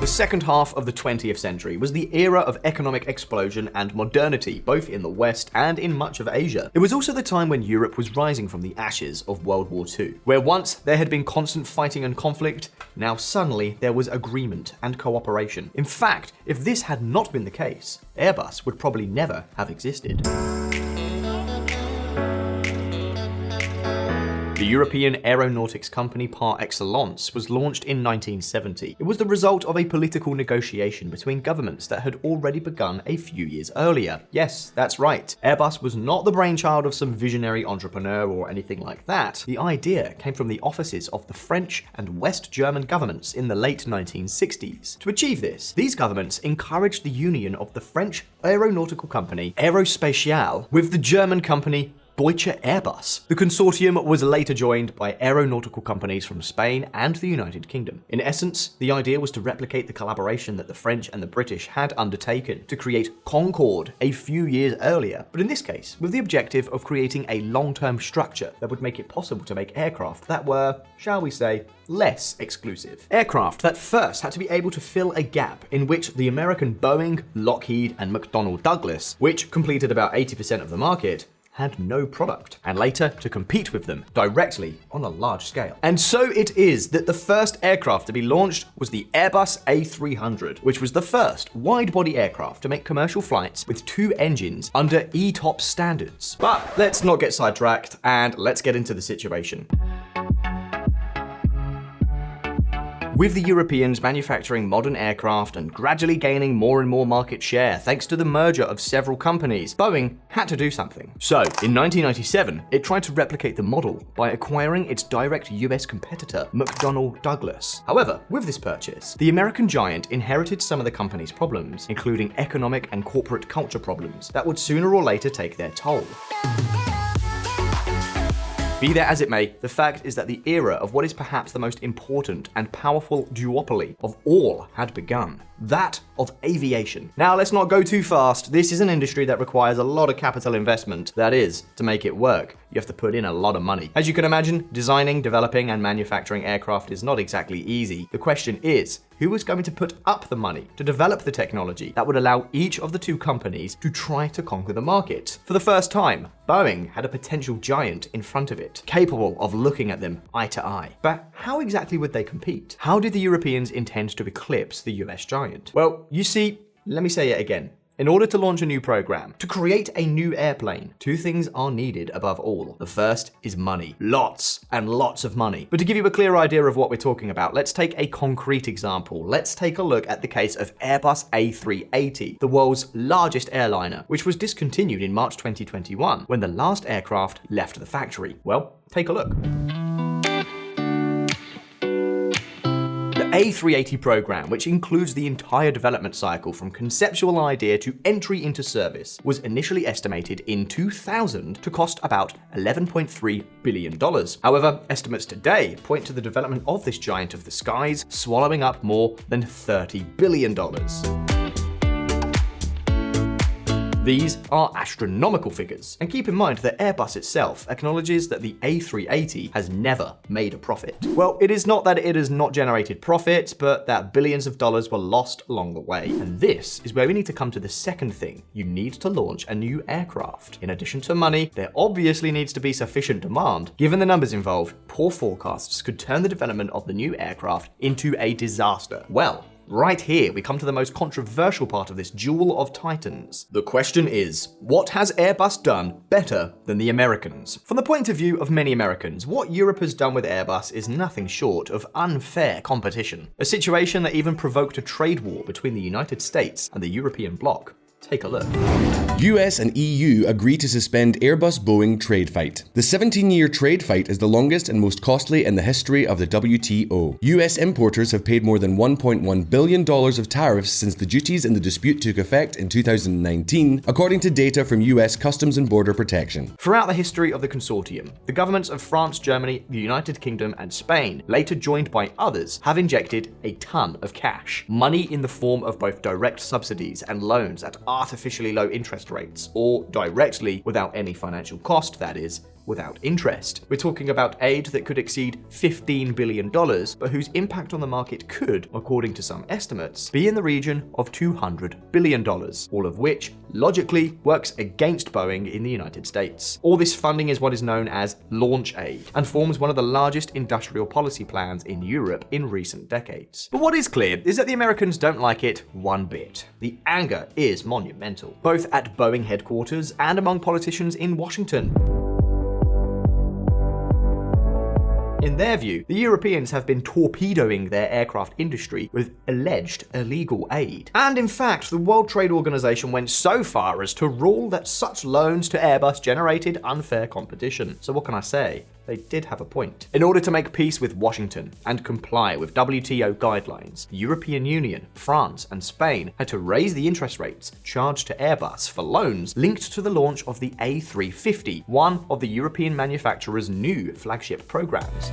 The second half of the 20th century was the era of economic explosion and modernity, both in the West and in much of Asia. It was also the time when Europe was rising from the ashes of World War II, where once there had been constant fighting and conflict, now suddenly there was agreement and cooperation. In fact, if this had not been the case, Airbus would probably never have existed. The European aeronautics company par excellence was launched in 1970. It was the result of a political negotiation between governments that had already begun a few years earlier. Yes, that's right. Airbus was not the brainchild of some visionary entrepreneur or anything like that. The idea came from the offices of the French and West German governments in the late 1960s. To achieve this, these governments encouraged the union of the French aeronautical company Aerospatiale with the German company Deutsche Airbus. The consortium was later joined by aeronautical companies from Spain and the United Kingdom. In essence, the idea was to replicate the collaboration that the French and the British had undertaken to create Concorde a few years earlier, but in this case, with the objective of creating a long-term structure that would make it possible to make aircraft that were, shall we say, less exclusive. Aircraft that first had to be able to fill a gap in which the American Boeing, Lockheed, and McDonnell Douglas, which completed about 80% of the market, had no product, and later to compete with them directly on a large scale. And so it is that the first aircraft to be launched was the Airbus A300, which was the first wide-body aircraft to make commercial flights with two engines under ETOPS standards. But let's not get sidetracked, and let's get into the situation. With the Europeans manufacturing modern aircraft and gradually gaining more and more market share thanks to the merger of several companies, Boeing had to do something. So, in 1997, it tried to replicate the model by acquiring its direct US competitor, McDonnell Douglas. However, with this purchase, the American giant inherited some of the company's problems, including economic and corporate culture problems that would sooner or later take their toll. Be that as it may, the fact is that the era of what is perhaps the most important and powerful duopoly of all had begun. That of aviation. Now, let's not go too fast. This is an industry that requires a lot of capital investment. That is, to make it work, you have to put in a lot of money. As you can imagine, designing, developing, and manufacturing aircraft is not exactly easy. The question is, who is going to put up the money to develop the technology that would allow each of the two companies to try to conquer the market? For the first time, Boeing had a potential giant in front of it, capable of looking at them eye to eye. But how exactly would they compete? How did the Europeans intend to eclipse the US giant? Well, you see, let me say it again. In order to launch a new program, to create a new airplane, two things are needed above all. The first is money. Lots and lots of money. But to give you a clear idea of what we're talking about, let's take a concrete example. Let's take a look at the case of Airbus A380, the world's largest airliner, which was discontinued in March 2021 when the last aircraft left the factory. Well, take a look. The A380 program, which includes the entire development cycle from conceptual idea to entry into service, was initially estimated in 2000 to cost about $11.3 billion. However, estimates today point to the development of this giant of the skies swallowing up more than $30 billion. These are astronomical figures, and keep in mind that Airbus itself acknowledges that the A380 has never made a profit. Well, it is not that it has not generated profit, but that billions of dollars were lost along the way. And this is where we need to come to the second thing. You need to launch a new aircraft. In addition to money, there obviously needs to be sufficient demand. Given the numbers involved, poor forecasts could turn the development of the new aircraft into a disaster. Well, right here, we come to the most controversial part of this duel of titans. The question is, what has Airbus done better than the Americans? From the point of view of many Americans, what Europe has done with Airbus is nothing short of unfair competition. A situation that even provoked a trade war between the United States and the European bloc. Take a look. US and EU agree to suspend Airbus-Boeing trade fight. The 17-year trade fight is the longest and most costly in the history of the WTO. US importers have paid more than $1.1 billion of tariffs since the duties in the dispute took effect in 2019, according to data from US Customs and Border Protection. Throughout the history of the consortium, the governments of France, Germany, the United Kingdom, and Spain, later joined by others, have injected a ton of cash. Money in the form of both direct subsidies and loans at artificially low interest rates, or directly without any financial cost, that is, without interest. We're talking about aid that could exceed $15 billion, but whose impact on the market could, according to some estimates, be in the region of $200 billion, all of which logically works against Boeing in the United States. All this funding is what is known as launch aid and forms one of the largest industrial policy plans in Europe in recent decades. But what is clear is that the Americans don't like it one bit. The anger is monumental, both at Boeing headquarters and among politicians in Washington. In their view, the Europeans have been torpedoing their aircraft industry with alleged illegal aid. And in fact, the World Trade Organization went so far as to rule that such loans to Airbus generated unfair competition. So what can I say? They did have a point. In order to make peace with Washington and comply with WTO guidelines, the European Union, France, and Spain had to raise the interest rates charged to Airbus for loans linked to the launch of the A350, one of the European manufacturer's new flagship programs.